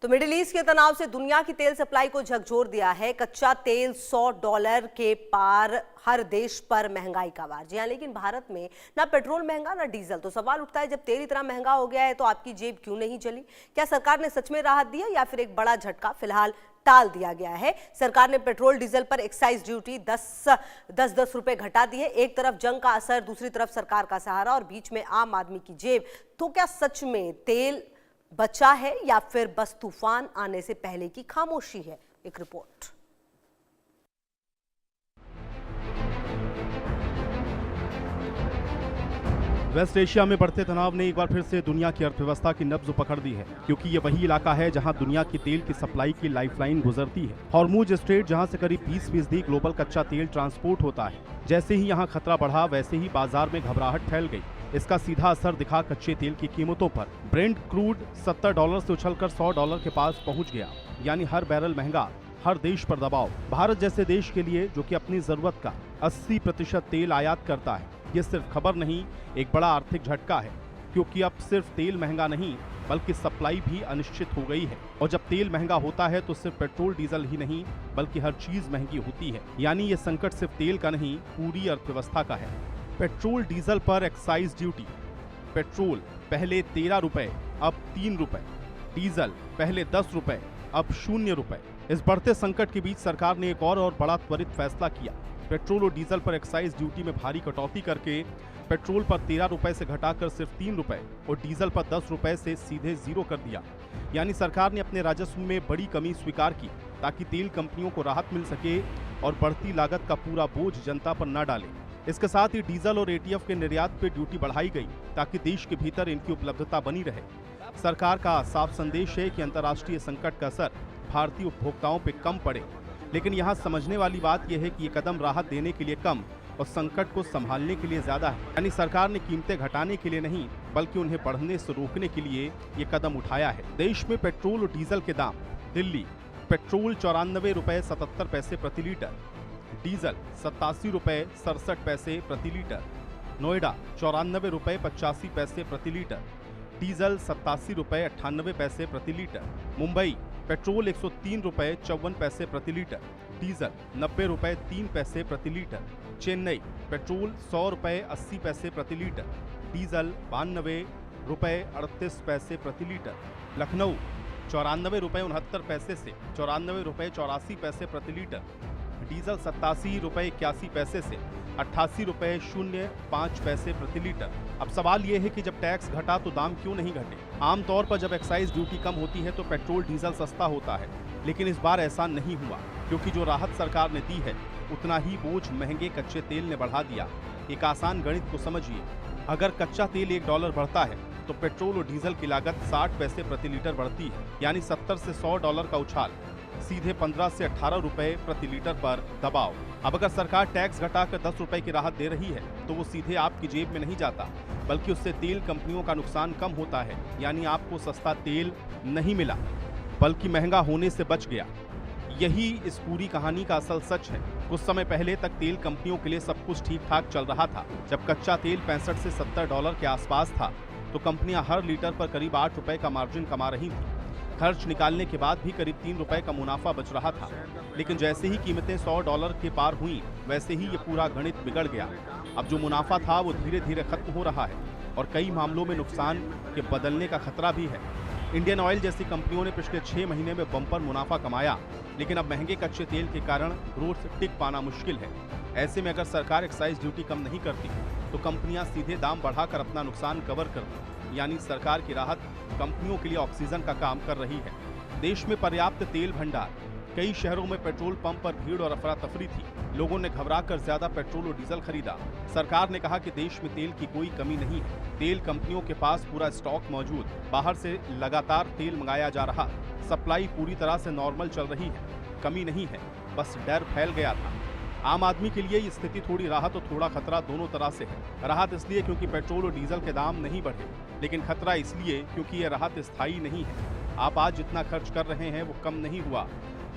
तो middle east के तनाव से दुनिया की तेल सप्लाई को झकझोर दिया है। कच्चा तेल $100 के पार, हर देश पर महंगाई का वार। जी हाँ, लेकिन भारत में ना पेट्रोल महंगा ना डीजल। तो सवाल उठता है, जब तेल इतना महंगा हो गया है तो आपकी जेब क्यों नहीं चली? क्या सरकार ने सच में राहत दी है या फिर एक बड़ा झटका फिलहाल टाल दिया गया है? सरकार ने पेट्रोल डीजल पर एक्साइज ड्यूटी 10 रुपए घटा दी है। एक तरफ जंग का असर, दूसरी तरफ सरकार का सहारा और बीच में आम आदमी की जेब। तो क्या सच में तेल बचा है या फिर बस तूफान आने से पहले की खामोशी है? एक रिपोर्ट। वेस्ट एशिया में बढ़ते तनाव ने एक बार फिर से दुनिया की अर्थव्यवस्था की नब्ज पकड़ दी है, क्योंकि ये वही इलाका है जहां दुनिया की तेल की सप्लाई की लाइफलाइन गुजरती है। हॉर्मुज स्ट्रेट, जहां से करीब 20% ग्लोबल कच्चा तेल ट्रांसपोर्ट होता है। जैसे ही यहां खतरा बढ़ा, वैसे ही बाजार में घबराहट फैल गई। इसका सीधा असर दिखा कच्चे तेल की कीमतों पर। ब्रेंट क्रूड $70 से उछलकर $100 के पास पहुंच गया, यानी हर बैरल महंगा, हर देश पर दबाव। भारत जैसे देश के लिए, जो कि अपनी जरूरत का 80% तेल आयात करता है, ये सिर्फ खबर नहीं, एक बड़ा आर्थिक झटका है, क्योंकि अब सिर्फ तेल महंगा नहीं बल्कि सप्लाई भी अनिश्चित हो गई है। और जब तेल महंगा होता है तो सिर्फ पेट्रोल डीजल ही नहीं बल्कि हर चीज महंगी होती है। यानी ये संकट सिर्फ तेल का नहीं, पूरी अर्थव्यवस्था का है। पेट्रोल डीजल पर एक्साइज ड्यूटी। पेट्रोल पहले 13 रुपए, अब 3 रुपए। डीजल पहले 10 रुपए, अब 0 रुपए। इस बढ़ते संकट के बीच सरकार ने एक और बड़ा त्वरित फैसला किया। पेट्रोल और डीजल पर एक्साइज ड्यूटी में भारी कटौती करके पेट्रोल पर 13 रुपए से घटाकर सिर्फ 3 रुपए और डीजल पर 10 रुपए से सीधे 0 कर दिया। यानी सरकार ने अपने राजस्व में बड़ी कमी स्वीकार की, ताकि तेल कंपनियों को राहत मिल सके और बढ़ती लागत का पूरा बोझ जनता पर न डाले। इसके साथ ही डीजल और एटीएफ के निर्यात पर ड्यूटी बढ़ाई गई, ताकि देश के भीतर इनकी उपलब्धता बनी रहे। सरकार का साफ संदेश है कि अंतर्राष्ट्रीय संकट का असर भारतीय उपभोक्ताओं पर कम पड़े। लेकिन यहाँ समझने वाली बात यह है कि ये कदम राहत देने के लिए कम और संकट को संभालने के लिए ज्यादा है। यानी सरकार ने कीमतें घटाने के लिए नहीं बल्कि उन्हें बढ़ने से रोकने के लिए ये कदम उठाया है। देश में पेट्रोल और डीजल के दाम। दिल्ली पेट्रोल 94 रुपए 77 पैसे प्रति लीटर, डीजल 87 रुपए 67 पैसे प्रति लीटर। नोएडा 94 रुपए 85 पैसे प्रति लीटर, डीजल 87 रुपए 98 पैसे प्रति लीटर। मुंबई पेट्रोल 103 रुपए 54 पैसे प्रति लीटर, डीजल 90 रुपए 3 पैसे प्रति लीटर। चेन्नई पेट्रोल 100 रुपए 80 पैसे प्रति लीटर, डीजल 92 रुपए 38 पैसे प्रति लीटर। लखनऊ 94 रुपए 69 पैसे से 94 रुपए 84 पैसे प्रति लीटर, डीजल 87 रुपए 81 पैसे से 88 रुपए 05 पैसे प्रति लीटर। अब सवाल यह है कि जब टैक्स घटा तो दाम क्यों नहीं घटे? आमतौर पर जब एक्साइज ड्यूटी कम होती है तो पेट्रोल डीजल सस्ता होता है, लेकिन इस बार ऐसा नहीं हुआ, क्योंकि जो राहत सरकार ने दी है उतना ही बोझ महंगे कच्चे तेल ने बढ़ा दिया। एक आसान गणित को समझिए, अगर कच्चा तेल $1 बढ़ता है तो पेट्रोल और डीजल की लागत 60 पैसे प्रति लीटर बढ़ती है। यानी 70 से $100 का उछाल, सीधे 15 से 18 रुपए प्रति लीटर पर दबाव। अब अगर सरकार टैक्स घटाकर 10 रुपए की राहत दे रही है तो वो सीधे आपकी जेब में नहीं जाता, बल्कि उससे तेल कंपनियों का नुकसान कम होता है। यानी आपको सस्ता तेल नहीं मिला बल्कि महंगा होने से बच गया। यही इस पूरी कहानी का असल सच है। कुछ समय पहले तक तेल कंपनियों के लिए सब कुछ ठीक ठाक चल रहा था। जब कच्चा तेल 65 से $70 के आसपास था तो कंपनियां हर लीटर पर करीब 8 रुपए का मार्जिन कमा रही थी। खर्च निकालने के बाद भी करीब 3 रुपए का मुनाफा बच रहा था। लेकिन जैसे ही कीमतें $100 के पार हुई, वैसे ही ये पूरा गणित बिगड़ गया। अब जो मुनाफा था वो धीरे धीरे खत्म हो रहा है और कई मामलों में नुकसान के बदलने का खतरा भी है। इंडियन ऑयल जैसी कंपनियों ने पिछले 6 महीने में बम्पर मुनाफा कमाया, लेकिन अब महंगे कच्चे तेल के कारण रोज टिक पाना मुश्किल है। ऐसे में अगर सरकार एक्साइज ड्यूटी कम नहीं करती तो कंपनियां सीधे दाम बढ़ाकर अपना नुकसान कवर करती। यानी सरकार की राहत कंपनियों के लिए ऑक्सीजन का काम कर रही है। देश में पर्याप्त तेल भंडार। कई शहरों में पेट्रोल पंप पर भीड़ और अफरा तफरी थी। लोगों ने घबराकर ज्यादा पेट्रोल और डीजल खरीदा। सरकार ने कहा कि देश में तेल की कोई कमी नहीं है। तेल कंपनियों के पास पूरा स्टॉक मौजूद। बाहर से लगातार तेल मंगाया जा रहा। सप्लाई पूरी तरह से नॉर्मल चल रही है। कमी नहीं है, बस डर फैल गया था। आम आदमी के लिए ये स्थिति थोड़ी राहत और थोड़ा खतरा दोनों तरह से है। राहत इसलिए क्योंकि पेट्रोल और डीजल के दाम नहीं बढ़े, लेकिन खतरा इसलिए क्योंकि ये राहत स्थायी नहीं है। आप आज जितना खर्च कर रहे हैं वो कम नहीं हुआ,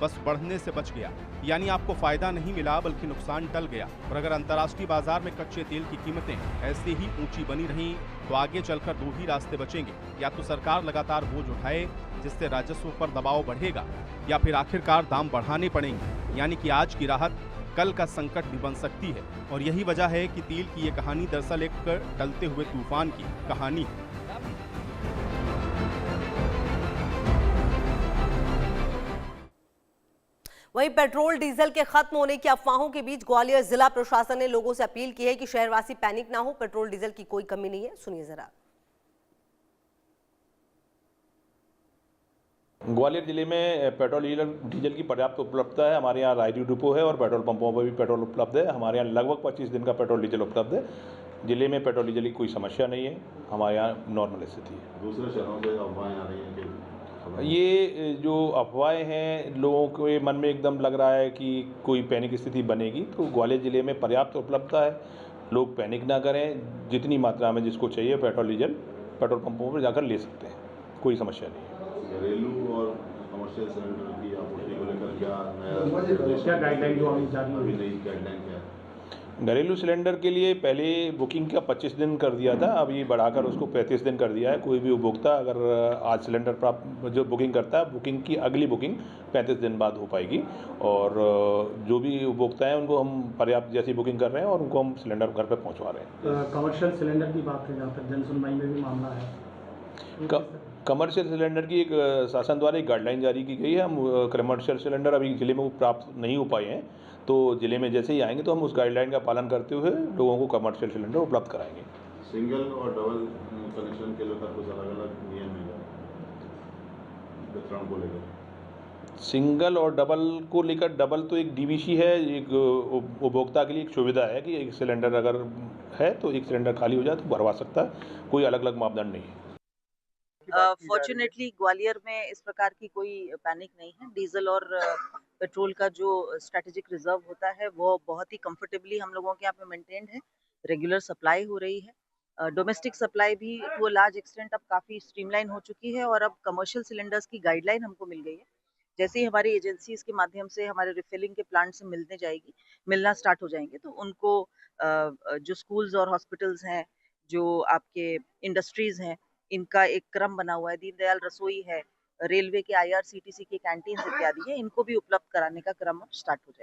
बस बढ़ने से बच गया। यानी आपको फायदा नहीं मिला बल्कि नुकसान टल गया। और अगर अंतर्राष्ट्रीय बाजार में कच्चे तेल की कीमतें ऐसे ही ऊंची बनी रहीं तो आगे चलकर दो ही रास्ते बचेंगे। या तो सरकार लगातार बोझ उठाए जिससे राजस्व पर दबाव बढ़ेगा, या फिर आखिरकार दाम बढ़ाने पड़ेंगे। यानी कि आज की राहत कल का संकट भी बन सकती है। और यही वजह है कि तेल की ये कहानी दरअसल एक टलते हुए तूफान की कहानी है। वहीं पेट्रोल डीजल के खत्म होने की अफवाहों के बीच ग्वालियर जिला प्रशासन ने लोगों से अपील की है कि शहरवासी पैनिक ना हो, पेट्रोल डीजल की कोई कमी नहीं है। सुनिए जरा। ग्वालियर जिले में पेट्रोल डीजल की पर्याप्त उपलब्धता है। हमारे यहाँ रायरी डिपो है और पेट्रोल पंपों पर भी पेट्रोल उपलब्ध है। हमारे यहाँ लगभग 25 दिन का पेट्रोल डीजल उपलब्ध है। जिले में पेट्रोल डीजल की कोई समस्या नहीं है। हमारे यहाँ नॉर्मल स्थिति है। दूसरे शहरों से अफवाहें आ रही हैं कि ये जो अफवाहें हैं, लोगों के मन में एकदम लग रहा है कि कोई पैनिक स्थिति बनेगी, तो ग्वालियर जिले में पर्याप्त उपलब्धता है। लोग पैनिक ना करें। जितनी मात्रा में जिसको चाहिए पेट्रोल डीजल पेट्रोल पंपों पर जाकर ले सकते हैं, कोई समस्या नहीं है। घरेलू और कमर्शियल सिलेंडर की आपूर्ति को लेकर क्या गाइडलाइन जो अभी नई गाइडलाइन क्या है? घरेलू सिलेंडर के लिए पहले बुकिंग का 25 दिन कर दिया था, अभी बढ़ाकर उसको 35 दिन कर दिया है। कोई भी उपभोक्ता अगर आज सिलेंडर प्राप्त जो बुकिंग करता है, बुकिंग की अगली बुकिंग 35 दिन बाद हो पाएगी। और जो भी उपभोक्ता हैं उनको हम पर्याप्त जैसी बुकिंग कर रहे हैं और उनको हम सिलेंडर घर पर पहुँचवा रहे हैं। कमर्शियल सिलेंडर की बात है, जहाँ तक जन सुनवाई में भी मामला है, कमर्शियल सिलेंडर की एक शासन द्वारा एक गाइडलाइन जारी की गई है। हम कमर्शियल सिलेंडर अभी जिले में प्राप्त नहीं हो पाए हैं, तो जिले में जैसे ही आएंगे तो हम उस गाइडलाइन का पालन करते हुए लोगों को कमर्शियल सिलेंडर उपलब्ध कराएंगे। सिंगल और डबल कनेक्शन के लेकर कुछ अलग अलग नियम है वितरण को लेकर? सिंगल और डबल को लेकर, डबल तो एक डीवीसी है, एक उपभोक्ता के लिए एक सुविधा है कि एक सिलेंडर अगर है तो एक सिलेंडर खाली हो जाए तो भरवा सकता है। कोई अलग अलग मापदंड नहीं है। फॉर्चुनेटली ग्वालियर में इस प्रकार की कोई पैनिक नहीं है। डीजल और पेट्रोल का जो स्ट्रेटेजिक रिजर्व होता है वो बहुत ही कंफर्टेबली हम लोगों के यहाँ पे मेंटेन्ड है। रेगुलर सप्लाई हो रही है। डोमेस्टिक सप्लाई भी टू अ लार्ज एक्सटेंट अब काफ़ी स्ट्रीमलाइन हो चुकी है और अब कमर्शियल सिलेंडर्स की गाइडलाइन हमको मिल गई है। जैसे ही हमारी एजेंसीज के माध्यम से हमारे रिफिलिंग के प्लांट से मिलना स्टार्ट हो जाएंगे, तो उनको जो स्कूल्स और हॉस्पिटल्स हैं, जो आपके इंडस्ट्रीज हैं, इनका एक क्रम बना हुआ है। दीनदयाल रसोई है, रेलवे के IRCTC के कैंटीन इत्यादि है, इनको भी उपलब्ध कराने का क्रम अब स्टार्ट हो जाएगा।